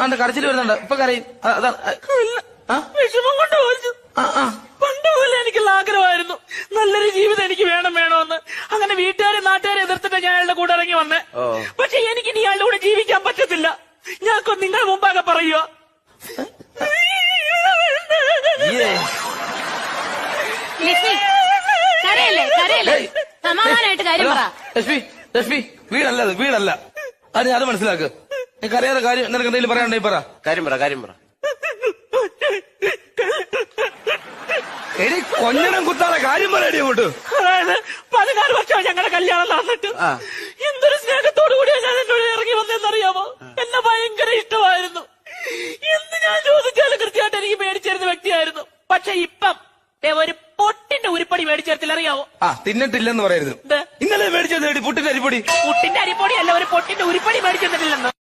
അതെ കരച്ചിൽ വരുന്നുണ്ട്. ഇപ്പൊ കരയും. വിഷമം കൊണ്ട് ചോദിച്ചു. പണ്ട് മുതലേ എനിക്കുള്ള ആഗ്രഹമായിരുന്നു നല്ലൊരു ജീവിതം എനിക്ക് വേണമെന്ന്. അങ്ങനെ വീട്ടുകാരെ നാട്ടുകാരെ എതിർത്തിട്ട് ഞാൻ അയാളുടെ കൂടെ ഇറങ്ങി വന്നേ. പക്ഷെ എനിക്ക് ഇനി അയാളുടെ കൂടെ ജീവിക്കാൻ പറ്റത്തില്ല. ഞാൻ നിങ്ങൾ മുമ്പാകെ പറയുക. സമാധാനമായിട്ട് കാര്യം പറ. ലക്ഷ്മി വീടല്ല അത് മനസ്സിലാക്ക്. എനിക്ക് അറിയാതെ കാര്യം നിനക്ക് എന്തെങ്കിലും പറയാനുണ്ടെങ്കിൽ പറ. കാര്യം പറ. എടി കൊഞ്ഞനം കുത്താതെ കാര്യം പറയടി അങ്ങോട്ട്. അതായത് 14 വർഷം ഞങ്ങളുടെ കല്യാണം നടന്നിട്ട് എന്തൊരു സ്നേഹത്തോടു കൂടിയാ ഞാൻ എന്നോട് ഇറങ്ങി വന്നതെന്നറിയാമോ? എന്നെ ഭയങ്കര ഇഷ്ടമായിരുന്നു. എന്ത് ഞാൻ ചോദിച്ചാലും കൃത്യമായിട്ട് എനിക്ക് മേടിച്ചിരുന്ന വ്യക്തിയായിരുന്നു. പക്ഷെ ഇപ്പം ഒരു പൊട്ടിന്റെ ഉരുപ്പടി മേടിച്ചേർത്തില്ല, അറിയാവോ? തിന്നിട്ടില്ലെന്ന് പറയരുത്. ഇന്നലെ മേടിച്ചത് പുട്ടിന്റെ അരിപ്പൊടി. പുട്ടിന്റെ അരിപ്പൊടി അല്ല, ഒരു പൊട്ടിന്റെ ഉരുപ്പടി മേടിച്ചിട്ടില്ലെന്ന്.